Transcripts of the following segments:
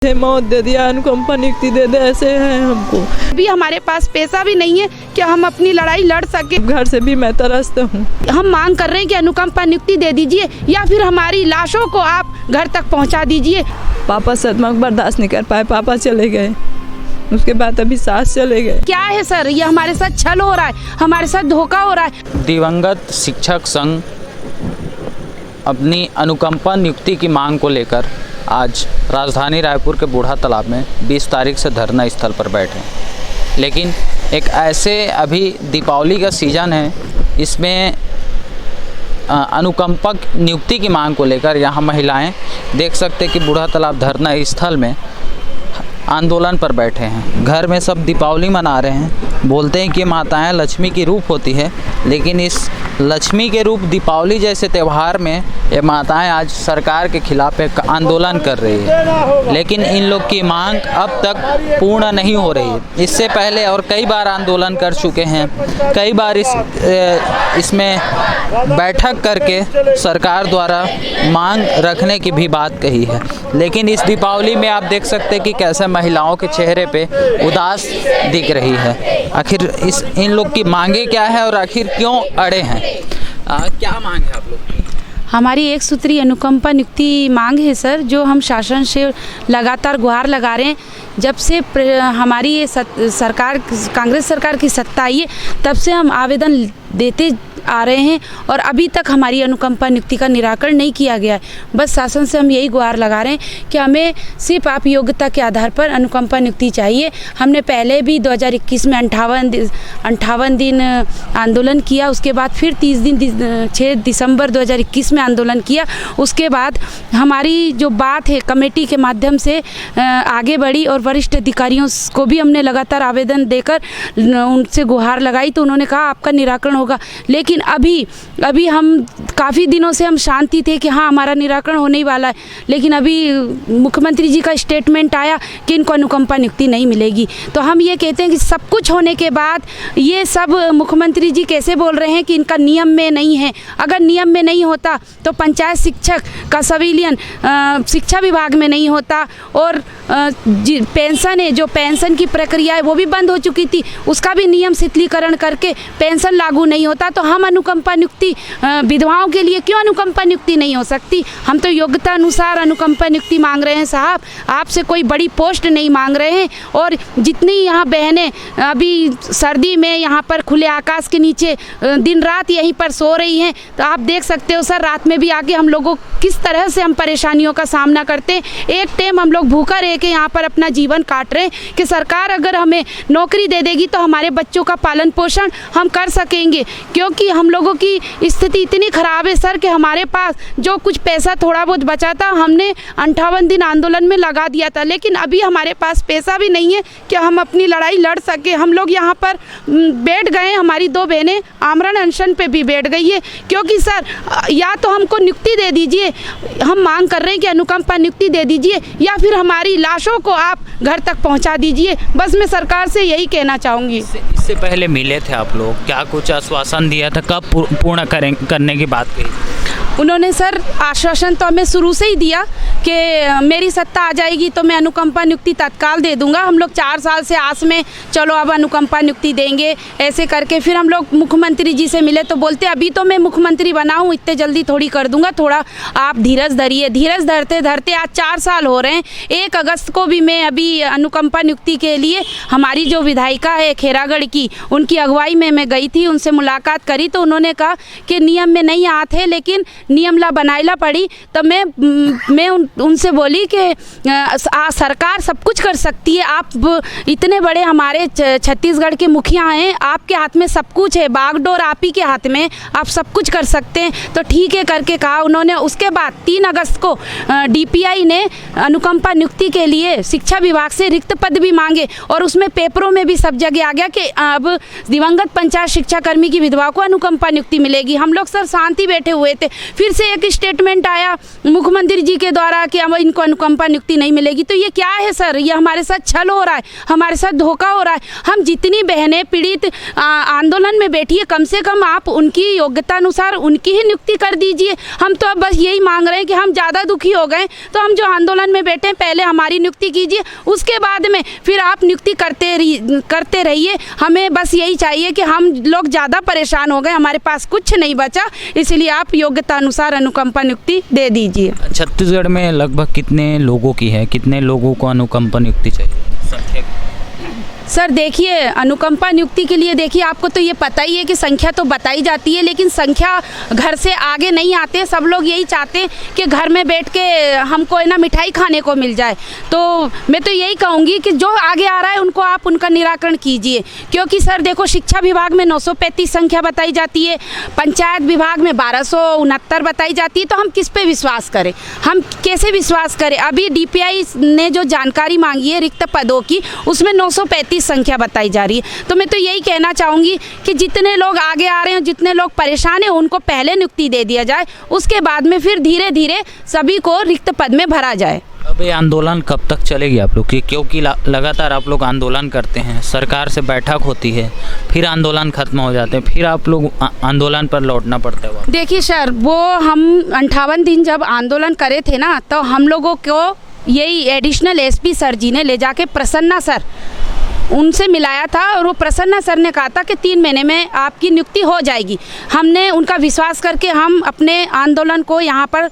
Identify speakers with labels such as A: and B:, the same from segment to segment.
A: मौत दे दिया, अनुकंपा नियुक्ति दे दे, ऐसे है हमको।
B: अभी हमारे पास पैसा भी नहीं है कि हम अपनी लड़ाई लड़ सके।
A: घर से भी मैं तरसत हूँ।
B: हम मांग कर रहे हैं कि अनुकंपा नियुक्ति दे दीजिए या फिर हमारी लाशों को आप घर तक पहुँचा दीजिए।
A: पापा सदमा बर्दाश्त नहीं कर पाए, पापा चले गए, उसके बाद अभी सास चले गए।
B: क्या है सर, ये हमारे साथ छल हो रहा है, हमारे साथ धोखा हो रहा है।
C: दिवंगत शिक्षक संघ अपनी अनुकंपा नियुक्ति की मांग को लेकर आज राजधानी रायपुर के बूढ़ा तालाब में 20 तारीख से धरना स्थल पर बैठे। लेकिन एक ऐसे अभी दीपावली का सीज़न है, इसमें अनुकंपा नियुक्ति की मांग को लेकर यहाँ महिलाएं देख सकते कि बूढ़ा तालाब धरना स्थल में आंदोलन पर बैठे हैं। घर में सब दीपावली मना रहे हैं, बोलते हैं कि माताएं लक्ष्मी की रूप होती है, लेकिन इस लक्ष्मी के रूप दीपावली जैसे त्यौहार में ये माताएं आज सरकार के खिलाफ एक आंदोलन कर रही है। लेकिन इन लोग की मांग अब तक पूर्ण नहीं हो रही है। इससे पहले और कई बार आंदोलन कर चुके हैं, कई बार इसमें बैठक करके सरकार द्वारा मांग रखने की भी बात कही है। लेकिन इस दीपावली में आप देख सकते हैं कि कैसे महिलाओं के चेहरे पे उदास दिख रही है। आखिर इन लोग की मांगे क्या है और आखिर क्यों अड़े हैं? क्या मांग है आप लोग की?
B: हमारी एक सूत्री अनुकंपा नियुक्ति मांग है सर, जो हम शासन से लगातार गुहार लगा रहे हैं। जब से हमारी ये सरकार, कांग्रेस सरकार की सत्ता आई है, तब से हम आवेदन देते आ रहे हैं और अभी तक हमारी अनुकंपा नियुक्ति का निराकरण नहीं किया गया है। बस शासन से हम यही गुहार लगा रहे हैं कि हमें सिर्फ आप योग्यता के आधार पर अनुकंपा नियुक्ति चाहिए। हमने पहले भी 2021 में 58 दिन आंदोलन किया, उसके बाद फिर 6 दिसंबर 2021 में आंदोलन किया। उसके बाद हमारी जो बात है कमेटी के माध्यम से आगे बढ़ी और वरिष्ठ अधिकारियों को भी हमने लगातार आवेदन देकर उनसे गुहार लगाई, तो उन्होंने कहा आपका निराकरण होगा। लेकिन अभी हम काफ़ी दिनों से हम शांति थे कि हाँ हमारा निराकरण होने ही वाला है, लेकिन अभी मुख्यमंत्री जी का स्टेटमेंट आया कि इनको अनुकंपा नियुक्ति नहीं मिलेगी। तो हम ये कहते हैं कि सब कुछ होने के बाद ये सब मुख्यमंत्री जी कैसे बोल रहे हैं कि इनका नियम में नहीं है। अगर नियम में नहीं होता तो पंचायत शिक्षक का संविलियन शिक्षा विभाग में नहीं होता और पेंशन है, जो पेंशन की प्रक्रिया है वो भी बंद हो चुकी थी, उसका भी नियम शिथिलीकरण करके पेंशन लागू नहीं होता। तो हम अनुकंपा नियुक्ति विधवाओं के लिए क्यों अनुकंपा नियुक्ति नहीं हो सकती? हम तो योग्यता अनुसार अनुकंपा नियुक्ति मांग रहे हैं साहब, आपसे कोई बड़ी पोस्ट नहीं मांग रहे हैं। और जितनी यहाँ बहनें अभी सर्दी में यहाँ पर खुले आकाश के नीचे दिन रात यहीं पर सो रही हैं, तो आप देख सकते हो सर, रात में भी आके हम लोगों किस तरह से हम परेशानियों का सामना करते हैं। एक टाइम हम लोग भूखा रह के यहाँ पर अपना जीवन काट रहे हैं कि सरकार अगर हमें नौकरी दे देगी तो हमारे बच्चों का पालन पोषण हम कर सकेंगे, क्योंकि हम लोगों की स्थिति इतनी ख़राब है सर कि हमारे पास जो कुछ पैसा थोड़ा बहुत बचा था हमने 58 दिन आंदोलन में लगा दिया था। लेकिन अभी हमारे पास पैसा भी नहीं है कि हम अपनी लड़ाई लड़ सके। हम लोग यहाँ पर बैठ गए, हमारी 2 बहनें आमरण अनशन पे भी बैठ गई है, क्योंकि सर या तो हमको नियुक्ति दे दीजिए, हम मांग कर रहे हैं कि अनुकंपा नियुक्ति दे दीजिए, या फिर हमारी लाशों को आप घर तक पहुँचा दीजिए। बस मैं सरकार से यही कहना चाहूँगी।
C: इससे पहले मिले थे आप लोग, क्या कुछ आश्वासन दिया था, कब पूर्ण करने की बात कही?
B: उन्होंने सर आश्वासन तो हमें शुरू से ही दिया कि मेरी सत्ता आ जाएगी तो मैं अनुकंपा नियुक्ति तत्काल दे दूंगा। हम लोग 4 साल से आस में चलो अब अनुकंपा नियुक्ति देंगे ऐसे करके, फिर हम लोग मुख्यमंत्री जी से मिले तो बोलते अभी तो मैं मुख्यमंत्री बना हूँ, इतने जल्दी थोड़ी कर दूंगा, थोड़ा आप धीरज धरिए। धीरज धरते धरते आज 4 साल हो रहे हैं। 1 अगस्त को भी मैं अभी अनुकंपा नियुक्ति के लिए हमारी जो विधायिका है खेरागढ़ की, उनकी अगुवाई में मैं गई थी, उनसे मुलाकात करी, तो उन्होंने कहा कि नियम में नहीं आते लेकिन नियम ला बनाइला पड़ी। तब मैं उनसे बोली कि सरकार सब कुछ कर सकती है, आप इतने बड़े हमारे छत्तीसगढ़ के मुखिया हैं, आपके हाथ में सब कुछ है, बागडोर आप ही के हाथ में, आप सब कुछ कर सकते हैं। तो ठीक है करके कहा उन्होंने। उसके बाद 3 अगस्त को DPI ने अनुकंपा नियुक्ति के लिए शिक्षा विभाग से रिक्त पद भी मांगे और उसमें पेपरों में भी सब जगह आ गया कि अब दिवंगत पंचायत शिक्षा कर्मी की विधवा को अनुकंपा नियुक्ति मिलेगी। हम लोग सर शांति बैठे हुए थे, फिर से एक स्टेटमेंट आया मुख्यमंत्री जी के द्वारा कि अब इनको अनुकंपा नियुक्ति नहीं मिलेगी। तो ये क्या है सर? ये हमारे साथ छल हो रहा है, हमारे साथ धोखा हो रहा है। हम जितनी बहनें पीड़ित आंदोलन में बैठी है, कम से कम आप उनकी योग्यता अनुसार उनकी ही नियुक्ति कर दीजिए। हम तो अब बस यही मांग रहे हैं कि हम ज़्यादा दुखी हो गए, तो हम जो आंदोलन में बैठे हैं पहले हमारी नियुक्ति कीजिए, उसके बाद में फिर आप नियुक्ति करते रहिए। हमें बस यही चाहिए कि हम लोग ज़्यादा परेशान हो गए, हमारे पास कुछ नहीं बचा, इसलिए आप योग्यता अनुसार अनुकंपा नियुक्ति दे दीजिए।
C: छत्तीसगढ़ में लगभग कितने लोगों की है, कितने लोगों को अनुकंपा नियुक्ति चाहिए संख्या?
B: सर देखिए, अनुकंपा नियुक्ति के लिए देखिए आपको तो ये पता ही है कि संख्या तो बताई जाती है, लेकिन संख्या घर से आगे नहीं आते। सब लोग यही चाहते हैं कि घर में बैठ के हमको है ना मिठाई खाने को मिल जाए। तो मैं तो यही कहूँगी कि जो आगे आ रहा है उनको आप उनका निराकरण कीजिए, क्योंकि सर देखो शिक्षा विभाग में 935 संख्या बताई जाती है, पंचायत विभाग में 1269 बताई जाती है। तो हम किस पे विश्वास करें, हम कैसे विश्वास करें? अभी DPI ने जो जानकारी मांगी है रिक्त पदों की, उसमें 935 संख्या बताई जा रही है। तो मैं तो यही कहना चाहूँगी कि जितने लोग आगे आ रहे हैं, जितने लोग परेशान हैं, उनको पहले नियुक्ति दे दिया जाए, उसके बाद में फिर धीरे धीरे सभी को रिक्त पद में भरा जाए।
C: अब ये आंदोलन कब तक चलेगी आप लोग की? क्योंकि लगातार आप लोग आंदोलन करते हैं, सरकार से बैठक होती है, फिर आंदोलन खत्म हो जाते हैं, फिर आप लोग आंदोलन पर लौटना पड़ता है।
B: देखिए सर, वो हम 58 दिन जब आंदोलन करे थे ना, तो हम लोगों को यही एडिशनल SP सर जी ने ले जाके प्रसन्ना सर उनसे मिलाया था, और वो प्रसन्ना सर ने कहा था कि 3 महीने में आपकी नियुक्ति हो जाएगी। हमने उनका विश्वास करके हम अपने आंदोलन को यहाँ पर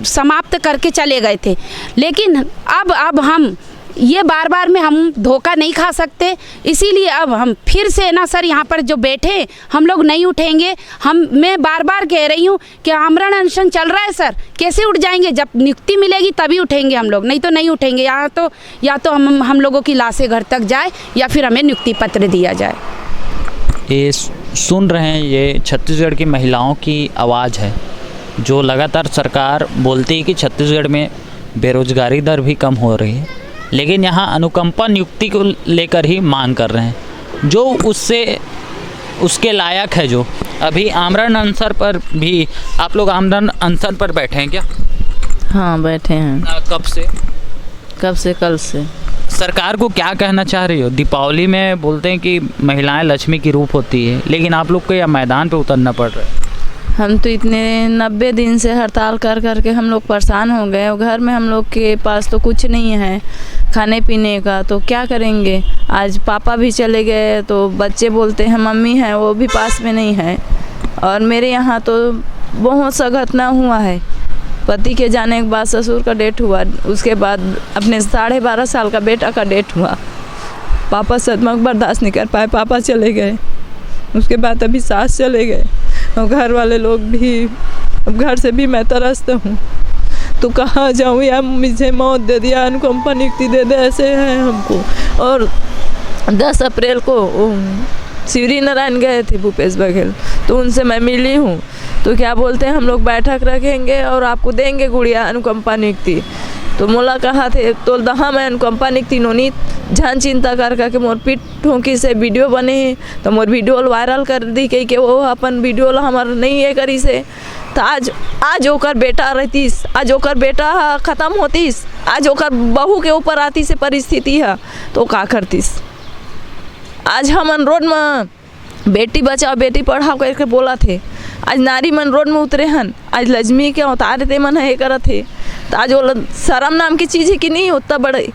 B: समाप्त करके चले गए थे। लेकिन अब हम ये बार बार में हम धोखा नहीं खा सकते, इसीलिए अब हम फिर से ना सर यहाँ पर जो बैठे हम लोग नहीं उठेंगे। मैं बार बार कह रही हूँ कि आमरण अनशन चल रहा है सर, कैसे उठ जाएंगे? जब नियुक्ति मिलेगी तभी उठेंगे हम लोग, नहीं तो नहीं उठेंगे। या तो हम लोगों की लाशें घर तक जाए, या फिर हमें नियुक्ति पत्र दिया जाए।
C: ये सुन रहे हैं, ये छत्तीसगढ़ की महिलाओं की आवाज़ है, जो लगातार सरकार बोलती है कि छत्तीसगढ़ में बेरोजगारी दर भी कम हो रही है, लेकिन यहाँ अनुकंपा नियुक्ति को लेकर ही मांग कर रहे हैं, जो उसके लायक है। जो अभी आमरण अनशन पर भी आप लोग आमरण अनशन पर बैठे हैं क्या?
A: हाँ बैठे हैं।
C: कब से?
A: कल से।
C: सरकार को क्या कहना चाह रही हो? दीपावली में बोलते हैं कि महिलाएं लक्ष्मी की रूप होती है, लेकिन आप लोग को यह मैदान पे उतरना पड़ रहा है।
A: हम तो इतने 90 दिन से हड़ताल कर के हम लोग परेशान हो गए, और घर में हम लोग के पास तो कुछ नहीं है खाने पीने का, तो क्या करेंगे? आज पापा भी चले गए, तो बच्चे बोलते हैं मम्मी है, वो भी पास में नहीं है। और मेरे यहाँ तो बहुत सा घटना हुआ है। पति के जाने के बाद ससुर का डेथ हुआ, उसके बाद अपने 12.5 साल का बेटा का डेथ हुआ। पापा सदमा बर्दाश्त नहीं कर पाए, पापा चले गए, उसके बाद अभी सास चले गए, और घर वाले लोग भी, अब घर से भी मैं त्रस्त हूँ। तो कहाँ जाऊँ? या मुझे मौत दे दिया, अनुकंपा नियुक्ति दे दे, ऐसे है हमको। और 10 अप्रैल को शिवरी नारायण गए थे भूपेश बघेल, तो उनसे मैं मिली हूँ। तो क्या बोलते हैं, हम लोग बैठक रखेंगे और आपको देंगे गुड़िया अनुकंपा नियुक्ति। तो मोला कहा थे तो दहा मैं अनुकंपा नियुक्ति नोनी झन चिंता कर मोर पीठ ठोंकी से वीडियो बने, तो मोर वीडियो वायरल कर दी कि वो अपन वीडियो हमार नहीं ये करी से। तो आज ओकर बेटा रहतीस, आज ओकर बेटा ख़त्म होतीस, आज ओकर बहू के ऊपर आती से परिस्थिति है, तो का करतीस? आज हमन रोड में बेटी बचाओ बेटी पढ़ाओ करके बोला थे, आज नारी मन रोड में उतरे हन, आज लक्ष्मी के अवतार ते मन है करत है। तो आज वो शर्म नाम की चीज़ है कि नहीं? उतना बड़े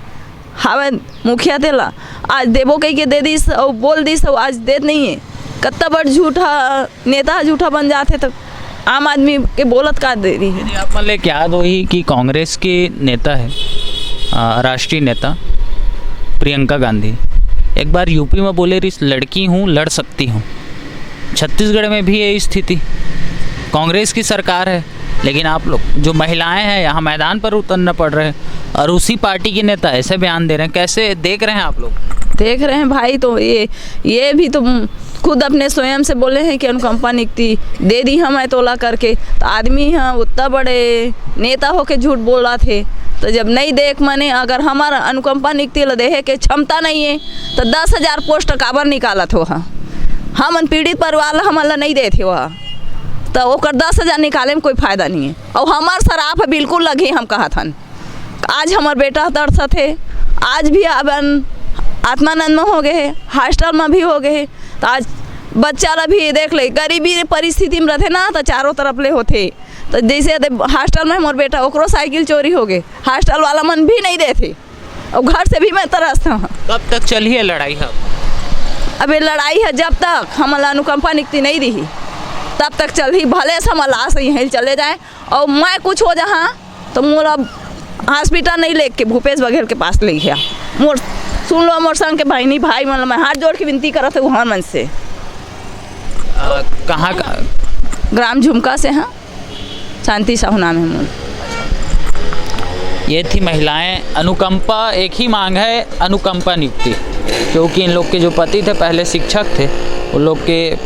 A: हावे मुखिया तेला आज देवो कही के दे दीस और बोल दीस, और आज देत नहीं है। कत्ता बड़ झूठा नेता झूठा बन जाते, तो आम आदमी के बोलत का दे रही है।
C: आप मतलब लेके याद वही कि कांग्रेस की नेता है, राष्ट्रीय नेता प्रियंका गांधी, एक बार यूपी में बोले रही लड़की हूँ लड़ सकती हूँ। छत्तीसगढ़ में भी यही स्थिति, कांग्रेस की सरकार है, लेकिन आप लोग जो महिलाएं हैं यहाँ मैदान पर उतरना पड़ रहे हैं, और उसी पार्टी के नेता ऐसे बयान दे रहे हैं। कैसे देख रहे हैं आप लोग?
A: देख रहे हैं भाई, तो ये भी तो खुद अपने स्वयं से बोले हैं कि अनुकंपा नियुक्ति दे दी हमें तोला करके। तो आदमी हाँ उतना बड़े नेता होके झूठ बोल रहा थे, तो जब नहीं देख मने अगर हमारा अनुकंपा नियुक्ति ल देहे के क्षमता नहीं है, तो 10,000 पोस्ट काबर निकालत हो। हाँ
D: हम पीड़ित परिवार ला हमन ला नहीं देते वह तो ओकर 10,000 निकाले में कोई फायदा नहीं है। और हमार शराब है बिल्कुल लगी हम कहत हन। आज हमार बेटा दर्द थे, आज भी अब आत्मानंद में हो गए है, हॉस्टल में भी हो गए है। तो आज बच्चा ला भी देख ले गरीबी परिस्थिति में रहते ना तो चारों तरफ ले होते। तो जैसे हॉस्टल में मोर बेटा ओकरो साइकिल चोरी हो गए, हॉस्टल वाला मन भी नहीं देते और घर से भी मैं तरसता हूँ।
C: कब तक चली है लड़ाई?
D: अब ये लड़ाई है जब तक हमारा अनुकंपा नियुक्ति नहीं दी तब तक चल ही, भले से हम लाश यहीं चले जाए और मैं कुछ हो जहाँ तो मोरा हॉस्पिटल नहीं लेके भूपेश बघेल के पास ले गया। मोर सुन लो मोर संग के बहनी भाई मतलब मैं हाथ जोड़ के विनती करत हूँ वहाँ मन से।
C: कहाँ का?
D: ग्राम झुमका से हैं, शांति साहू नाम है मोर।
C: ये थी महिलाएं। अनुकंपा एक ही मांग है, अनुकंपा नियुक्ति, क्योंकि इन लोग के जो पति थे पहले शिक्षक थे, उन लोग के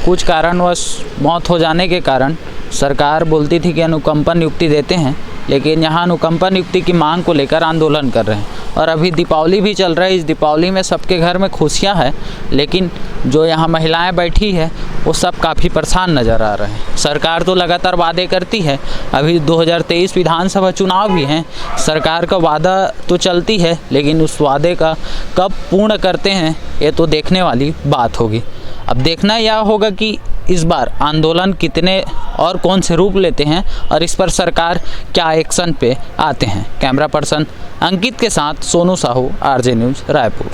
C: कुछ कारणवश मौत हो जाने के कारण सरकार बोलती थी कि अनुकंपा नियुक्ति देते हैं, लेकिन यहाँ अनुकंपा नियुक्ति की मांग को लेकर आंदोलन कर रहे हैं। और अभी दीपावली भी चल रहा है, इस दीपावली में सबके घर में खुशियाँ हैं, लेकिन जो यहाँ महिलाएं बैठी है वो सब काफ़ी परेशान नज़र आ रहे हैं। सरकार तो लगातार वादे करती है, अभी 2023 विधानसभा चुनाव भी हैं, सरकार का वादा तो चलती है, लेकिन उस वादे का कब पूर्ण करते हैं ये तो देखने वाली बात होगी। अब देखना यह होगा कि इस बार आंदोलन कितने और कौन से रूप लेते हैं और इस पर सरकार क्या एक्शन पे आते हैं। कैमरा पर्सन अंकित के साथ सोनू साहू, आरजे न्यूज़, रायपुर।